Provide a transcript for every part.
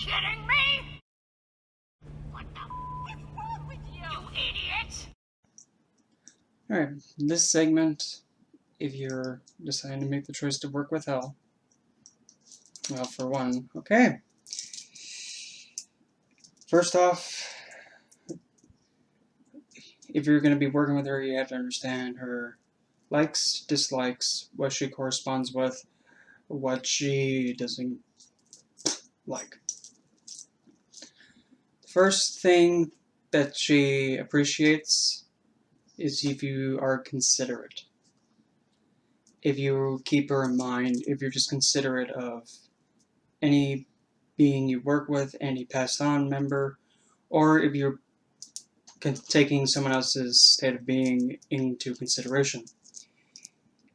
kidding me? What the f is wrong with you? You idiot! Alright, in this segment, if you're deciding to make the choice to work with hell, well, for one, okay. First off, if you're going to be working with her, you have to understand her likes, dislikes, what she corresponds with, what she doesn't like. First thing that she appreciates is if you are considerate. If you keep her in mind, if you're just considerate of any being you work with, any passed on member, or if you're taking someone else's state of being into consideration.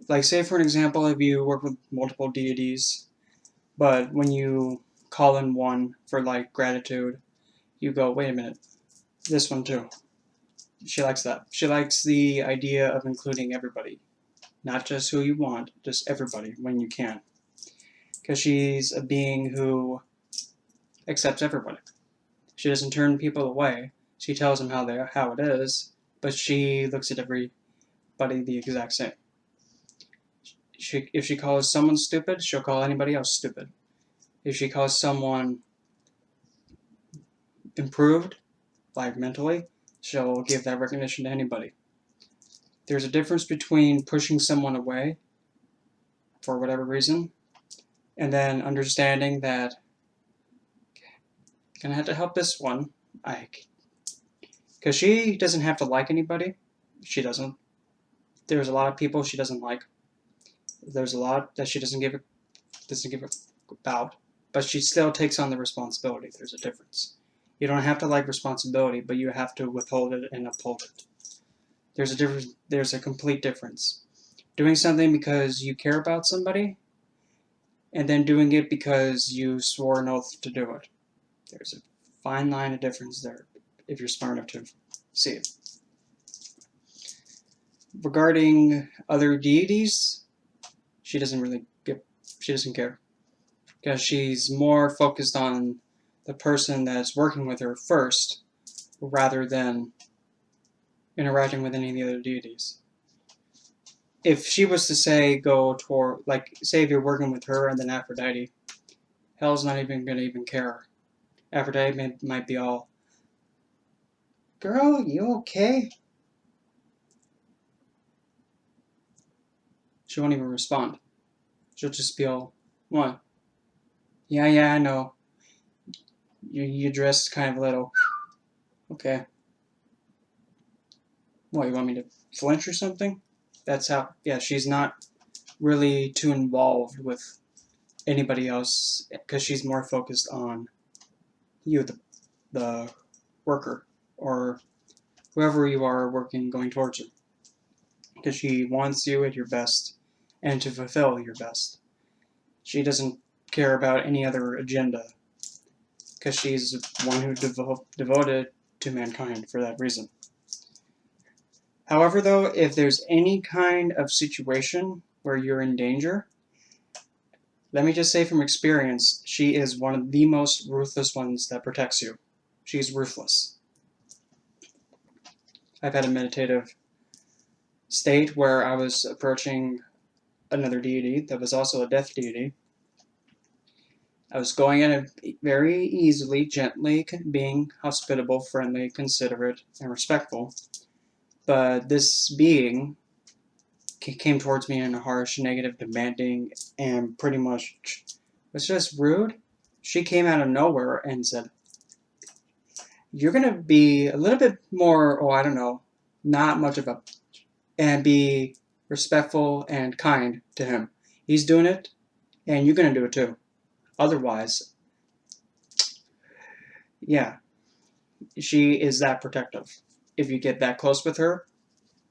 Like, say for an example, if you work with multiple deities, but when you call in one for like gratitude, you go, wait a minute, this one too. She likes that. She likes the idea of including everybody. Not just who you want, just everybody when you can. Because she's a being who accepts everybody. She doesn't turn people away. She tells them how it is, but she looks at everybody the exact same. If she calls someone stupid, she'll call anybody else stupid. If she calls someone improved, like mentally, she'll give that recognition to anybody. There's a difference between pushing someone away for whatever reason, and then understanding that I'm gonna have to help this one, because she doesn't have to like anybody. She doesn't. There's a lot of people she doesn't like. There's a lot that she doesn't give about, but she still takes on the responsibility. There's a difference. You don't have to like responsibility, but you have to withhold it and uphold it. There's a difference. There's a complete difference. Doing something because you care about somebody, and then doing it because you swore an oath to do it. There's a fine line of difference there, if you're smart enough to see it. Regarding other deities, she doesn't care. Because she's more focused on the person that's working with her first, rather than interacting with any of the other deities. If she was to say say if you're working with her and then Aphrodite, hell's not even going to even care. Aphrodite might be all, girl, you okay? She won't even respond. She'll just be all, what? Yeah, I know. You dressed kind of little. Okay. What, you want me to flinch or something? That's how, yeah, she's not really too involved with anybody else, because she's more focused on you, the worker, or whoever you are going towards her. Because she wants you at your best, and to fulfill your best. She doesn't care about any other agenda, because she's one who devoted to mankind for that reason. However, though, if there's any kind of situation where you're in danger, let me just say from experience, she is one of the most ruthless ones that protects you. She's ruthless. I've had a meditative state where I was approaching another deity that was also a death deity. I was going at it very easily, gently, being hospitable, friendly, considerate, and respectful. But this being came towards me in a harsh, negative, demanding, and pretty much was just rude. She came out of nowhere and said, you're going to be a little bit more, not much of a, and be respectful and kind to him. He's doing it, and you're going to do it too. Otherwise, yeah, she is that protective. If you get that close with her,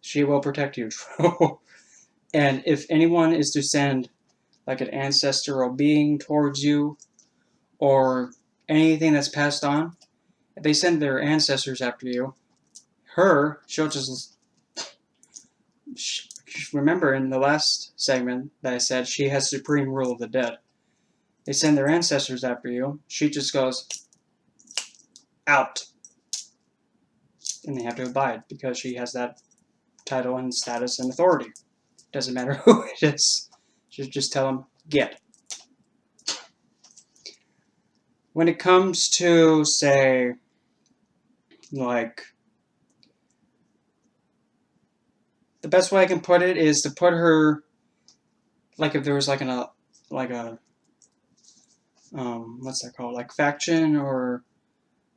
she will protect you. And if anyone is to send like an ancestral being towards you, or anything that's passed on, if they send their ancestors after you, she'll just... Remember in the last segment that I said she has supreme rule of the dead. they send their ancestors after you, she just goes, out. And they have to abide because she has that title and status and authority. Doesn't matter who it is. Just tell them, get. When it comes to, say, like, the best way I can put it is to put her, like if there was like a what's that called? Like faction or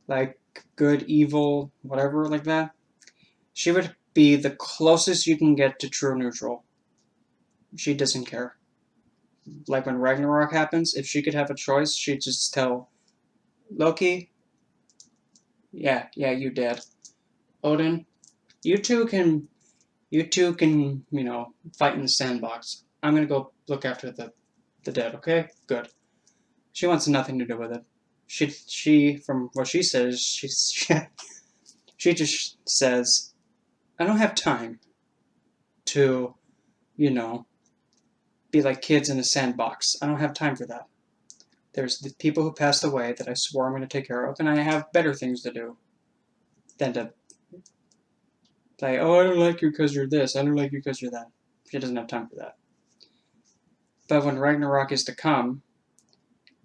like good, evil, whatever like that. She would be the closest you can get to true neutral. She doesn't care. Like when Ragnarok happens, if she could have a choice, she'd just tell Loki, yeah, you dead. Odin, you two can, fight in the sandbox. I'm gonna go look after the dead, okay? Good. She wants nothing to do with it. She from what she says, she just says, I don't have time to, be like kids in a sandbox. I don't have time for that. There's the people who passed away that I swore I'm going to take care of, and I have better things to do than to say, oh, I don't like you because you're this, I don't like you because you're that. She doesn't have time for that. But when Ragnarok is to come,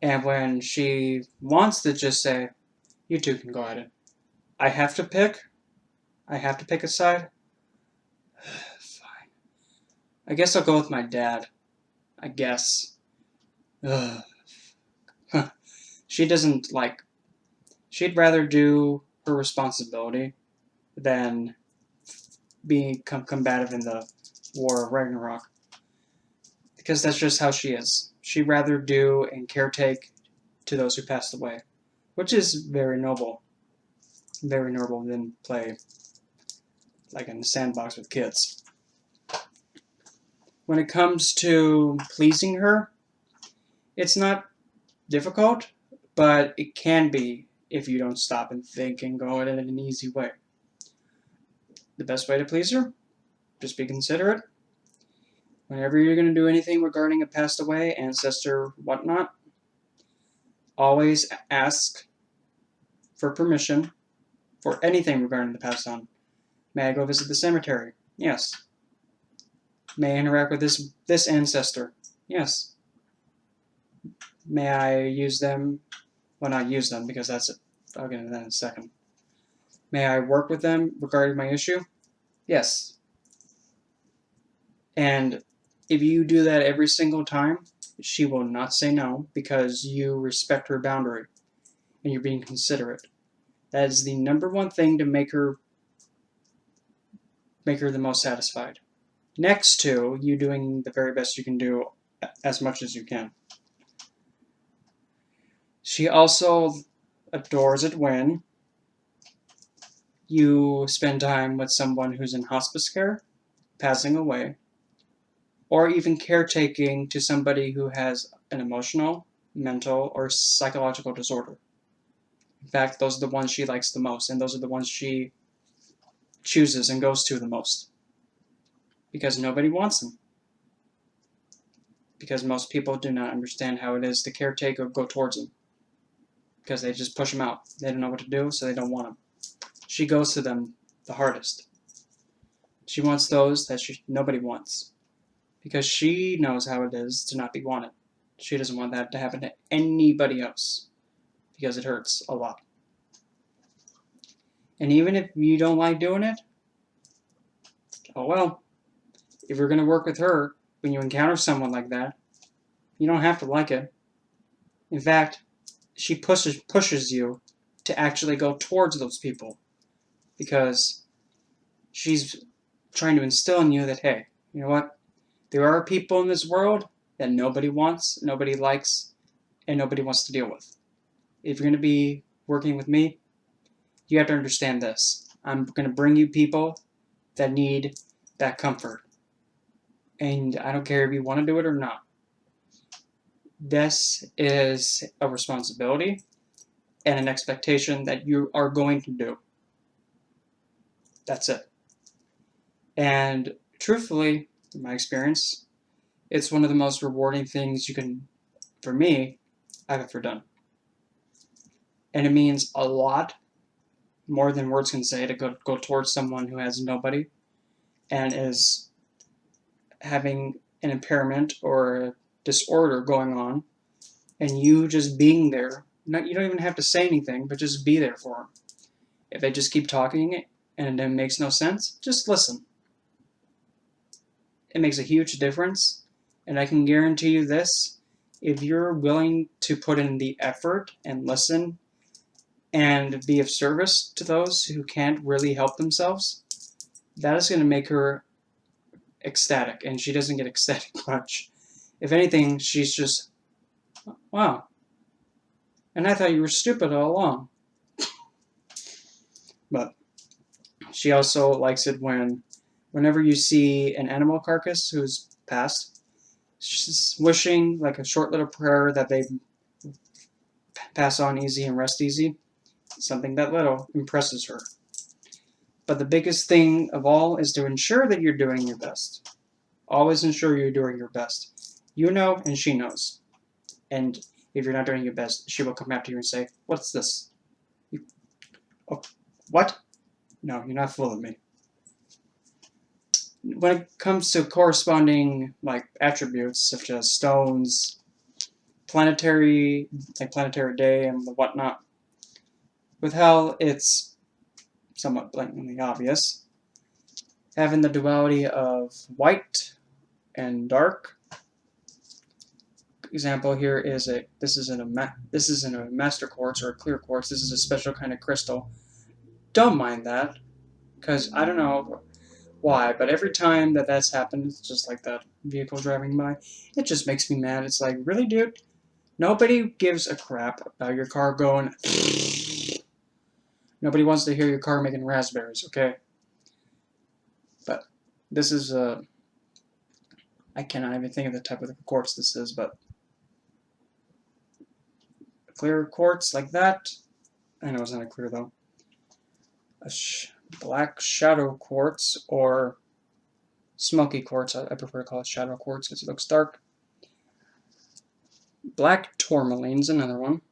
and when she wants to just say, you two can go at it, I have to pick a side? Fine. I guess I'll go with my dad. I guess. Ugh. She doesn't she'd rather do her responsibility than being combative in the War of Ragnarok. Because that's just how she is. She'd rather do and caretake to those who passed away. Which is very noble. Very noble than play like in the sandbox with kids. When it comes to pleasing her, it's not difficult, but it can be if you don't stop and think and go at it in an easy way. The best way to please her? Just be considerate. Whenever you're going to do anything regarding a passed away, ancestor, whatnot, always ask for permission for anything regarding the passed on. May I go visit the cemetery? Yes. May I interact with this ancestor? Yes. May I use them? Well, not use them, because that's it. I'll get into that in a second. May I work with them regarding my issue? Yes. And if you do that every single time, she will not say no, because you respect her boundary and you're being considerate. That is the number one thing to make her the most satisfied. Next to you doing the very best you can do as much as you can. She also adores it when you spend time with someone who's in hospice care, passing away, or even caretaking to somebody who has an emotional, mental, or psychological disorder. In fact, those are the ones she likes the most, and those are the ones she chooses and goes to the most. Because nobody wants them. Because most people do not understand how it is to caretake or go towards them. Because they just push them out. They don't know what to do, so they don't want them. She goes to them the hardest. She wants those that nobody wants. Because she knows how it is to not be wanted. She doesn't want that to happen to anybody else. Because it hurts a lot. And even if you don't like doing it, oh well. If you're going to work with her, when you encounter someone like that, you don't have to like it. In fact, she pushes you to actually go towards those people. Because she's trying to instill in you that, hey, you know what? There are people in this world that nobody wants, nobody likes, and nobody wants to deal with. If you're going to be working with me, you have to understand this. I'm going to bring you people that need that comfort. And I don't care if you want to do it or not. This is a responsibility and an expectation that you are going to do. That's it. And truthfully, in my experience, it's one of the most rewarding things you can, for me, I've ever done. And it means a lot more than words can say to go towards someone who has nobody and is having an impairment or a disorder going on, and you just being there. You don't even have to say anything, but just be there for them. If they just keep talking and it makes no sense, just listen. It makes a huge difference, and I can guarantee you this: if you're willing to put in the effort and listen and be of service to those who can't really help themselves, that is going to make her ecstatic, and she doesn't get ecstatic much. If anything, she's just, wow, and I thought you were stupid all along. But she also likes it whenever you see an animal carcass who's passed, she's wishing like a short little prayer that they pass on easy and rest easy. Something that little impresses her. But the biggest thing of all is to ensure that you're doing your best. Always ensure you're doing your best. You know, and she knows. And if you're not doing your best, she will come after you and say, "What's this? Oh, what? No, you're not fooling me." When it comes to corresponding like attributes such as stones, planetary day and whatnot, with hell it's somewhat blatantly obvious. Having the duality of white and dark. Example here is this isn't a master quartz or a clear quartz. This is a special kind of crystal. Don't mind that, because I don't know why, but every time that's happened, it's just like that vehicle driving by, it just makes me mad. It's like, really, dude? Nobody gives a crap about your car going. Nobody wants to hear your car making raspberries, okay? But this is I cannot even think of the type of quartz this is, but a clear quartz like that. I know it's not a clear though. A black shadow quartz or smoky quartz. I prefer to call it shadow quartz because it looks dark. Black tourmaline's another one.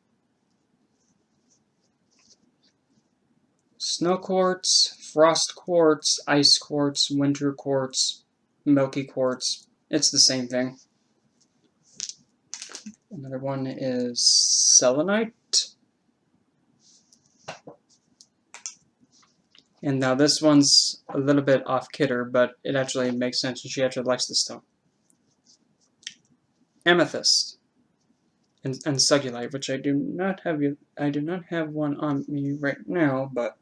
Snow quartz, frost quartz, ice quartz, winter quartz, milky quartz. It's the same thing. Another one is selenite. And now this one's a little bit off-kidder, but it actually makes sense, and she actually likes this stone. Amethyst and sugilite, which I do not have one on me right now, but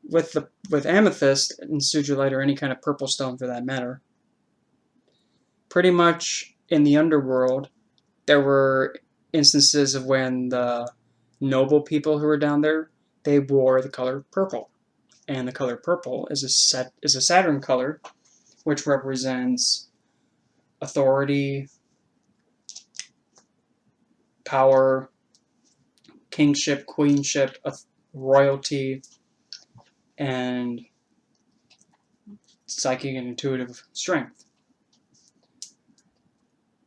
with amethyst and sugilite, or any kind of purple stone for that matter, pretty much in the underworld, there were instances of when the noble people who were down there, they wore the color purple. And the color purple is a Saturn color, which represents authority, power, kingship, queenship, royalty, and psychic and intuitive strength.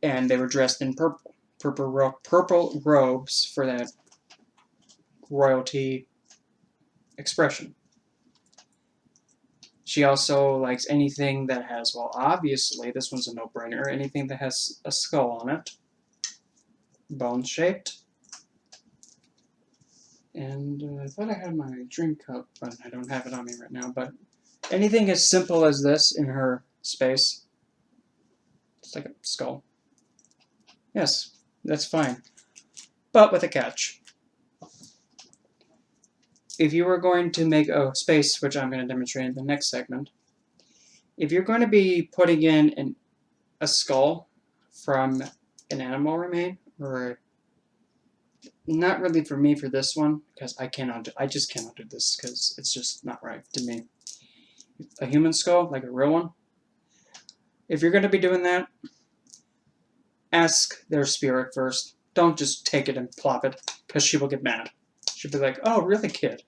And they were dressed in purple. Purple robes for that royalty expression. She also likes anything that has, well, obviously, this one's a no-brainer, anything that has a skull on it, bone-shaped. And I thought I had my drink cup, but I don't have it on me right now. But anything as simple as this in her space, it's like a skull. Yes, that's fine, but with a catch. If you were going to make a space, which I'm going to demonstrate in the next segment, if you're going to be putting in a skull from an animal remain, or not really for me for this one, because I just cannot do this, because it's just not right to me. A human skull, like a real one, if you're going to be doing that, ask their spirit first. Don't just take it and plop it, because she will get mad. She'll be like, "Oh, really, kid?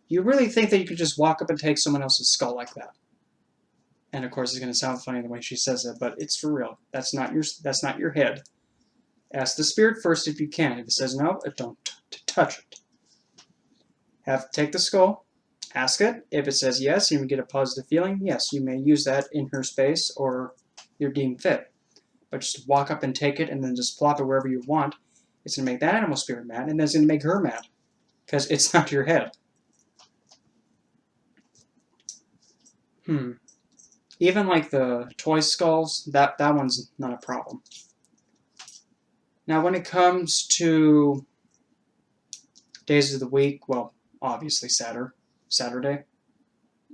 You really think that you could just walk up and take someone else's skull like that?" And of course, it's going to sound funny the way she says it, but it's for real. That's not your head. Ask the spirit first if you can. If it says no, don't touch it. Take the skull, ask it. If it says yes, and you get a positive feeling, yes, you may use that in her space or you're deemed fit. But just walk up and take it and then just plop it wherever you want. It's going to make that animal spirit mad, and then it's going to make her mad. Because it's not your head. Even like the toy skulls, that one's not a problem. Now when it comes to days of the week, well, obviously Saturday.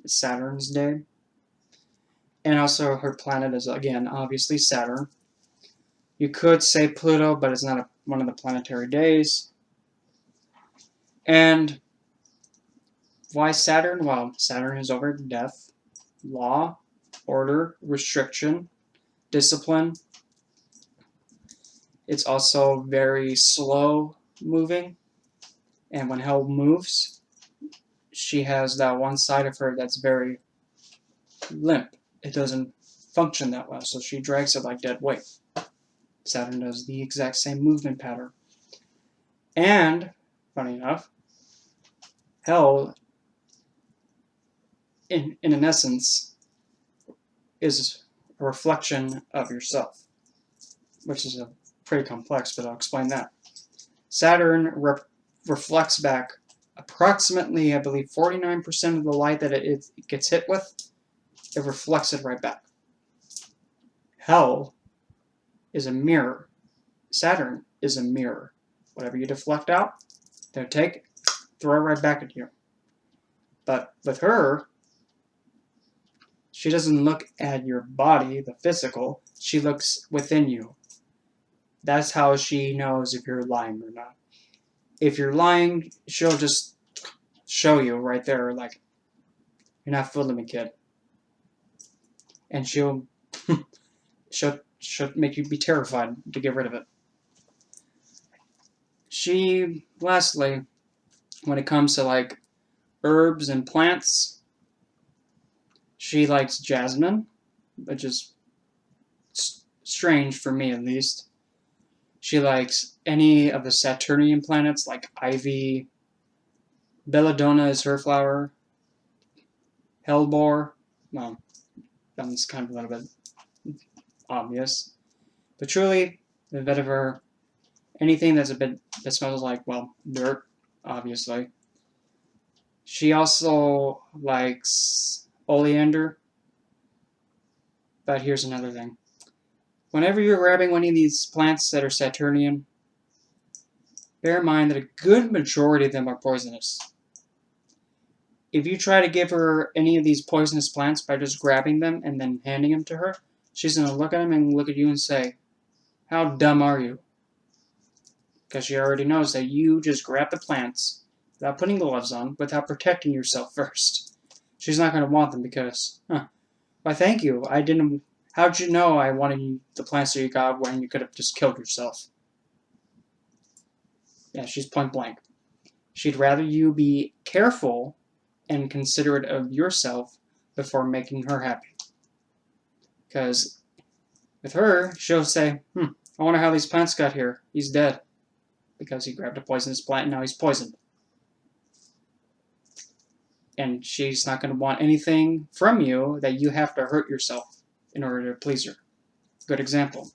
It's Saturn's day. And also her planet is, again, obviously Saturn. You could say Pluto, but it's not one of the planetary days. And why Saturn? Well, Saturn is over death, law, order, restriction, discipline. It's also very slow moving. And when hell moves, she has that one side of her that's very limp. It doesn't function that well, so she drags it like dead weight. Saturn does the exact same movement pattern. And, funny enough, hell, in an essence, is a reflection of yourself, which is pretty complex, but I'll explain that. Saturn reflects back approximately, I believe, 49% of the light that it gets hit with. It reflects it right back. Hell is a mirror. Saturn is a mirror. Whatever you deflect out, they'll take, throw it right back at you. But with her, she doesn't look at your body, the physical. She looks within you. That's how she knows if you're lying or not. If you're lying, she'll just show you right there, like, you're not fooling me, kid. And she'll make you be terrified to get rid of it. She, lastly, when it comes to like herbs and plants, she likes jasmine, which is strange for me at least. She likes any of the Saturnian planets like ivy. Belladonna is her flower. Hellebore, well, that's kind of a little bit obvious. But truly, the vetiver, anything that smells like, well, dirt, obviously. She also likes oleander. But here's another thing. Whenever you're grabbing one of these plants that are Saturnian, bear in mind that a good majority of them are poisonous. If you try to give her any of these poisonous plants by just grabbing them and then handing them to her, she's going to look at them and look at you and say, "How dumb are you?" Because she already knows that you just grab the plants without putting gloves on, without protecting yourself first. She's not going to want them because, why thank you, how'd you know I wanted the plants that you got when you could have just killed yourself? Yeah, she's point blank. She'd rather you be careful and considerate of yourself before making her happy. Because with her, she'll say, I wonder how these plants got here. He's dead. Because he grabbed a poisonous plant and now he's poisoned. And she's not going to want anything from you that you have to hurt yourself in order to please her. Good example.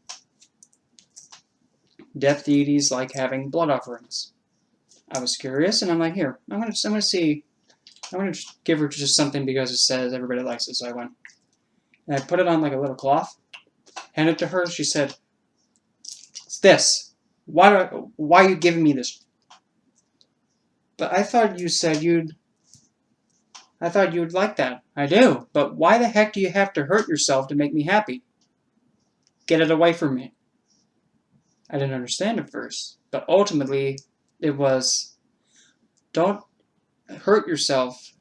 Death deities like having blood offerings. I was curious and I'm like, here, I'm going to see. I'm going to give her just something because it says everybody likes it, so I went. And I put it on like a little cloth, handed it to her. She said, "It's this. Why are you giving me this?" But I thought you said you'd like that. I do, but why the heck do you have to hurt yourself to make me happy? Get it away from me. I didn't understand at first, but ultimately it was, don't hurt yourself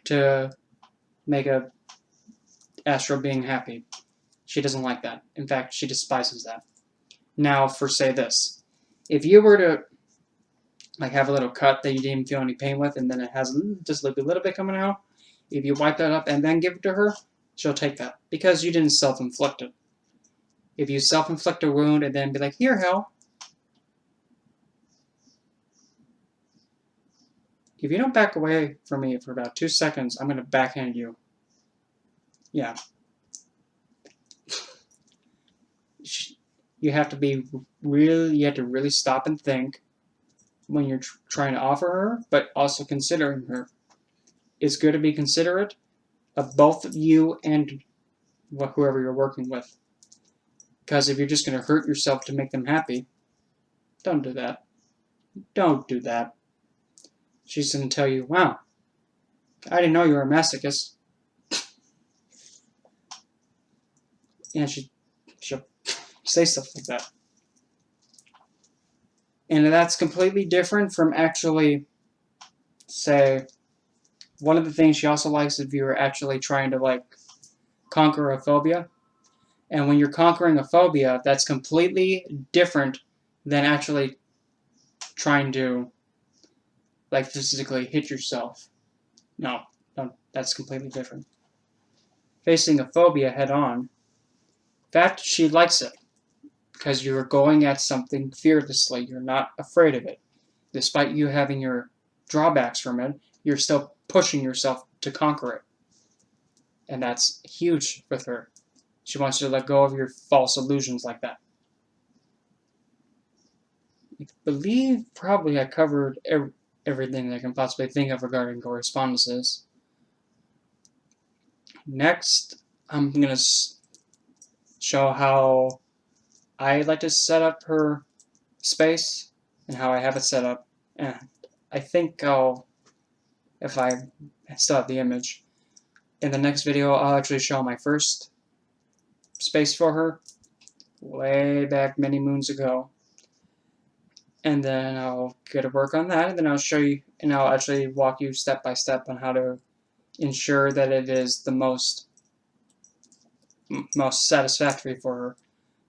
to make a astral being happy. She doesn't like that. In fact, she despises that. Now, for say this, if you were to like have a little cut that you didn't feel any pain with, and then it has just like a little bit coming out, if you wipe that up and then give it to her, she'll take that because you didn't self-inflict it. If you self-inflict a wound and then be like, here, hell. If you don't back away from me for about 2 seconds, I'm going to backhand you. Yeah. You have to be you have to really stop and think when you're trying to offer her, but also considering her. It's good to be considerate of both you and whoever you're working with. Because if you're just going to hurt yourself to make them happy, don't do that. Don't do that. She's going to tell you, wow, I didn't know you were a masochist. And she'll say stuff like that. And that's completely different from actually, say, one of the things she also likes if you're actually trying to, like, conquer a phobia. And when you're conquering a phobia, that's completely different than actually trying to, like, physically hit yourself. No, that's completely different. Facing a phobia head on, in fact, she likes it. Because you're going at something fearlessly. You're not afraid of it. Despite you having your drawbacks from it, you're still pushing yourself to conquer it. And that's huge with her. She wants you to let go of your false illusions like that. I believe probably I covered everything that I can possibly think of regarding correspondences. Next, I'm going to show how I like to set up her space and how I have it set up. And I think if I still have the image, in the next video I'll actually show my first space for her, way back many moons ago. And then I'll get to work on that, and then I'll show you, and I'll actually walk you step by step on how to ensure that it is the most satisfactory for her.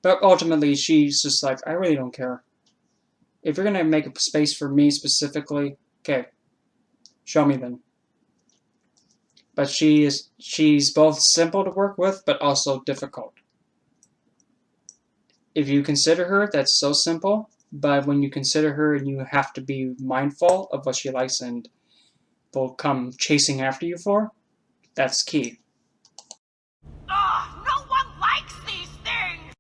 But ultimately, she's just like, I really don't care. If you're going to make a space for me specifically, okay, show me then. But she's both simple to work with, but also difficult. If you consider her, that's so simple, but when you consider her and you have to be mindful of what she likes and will come chasing after you for, that's key.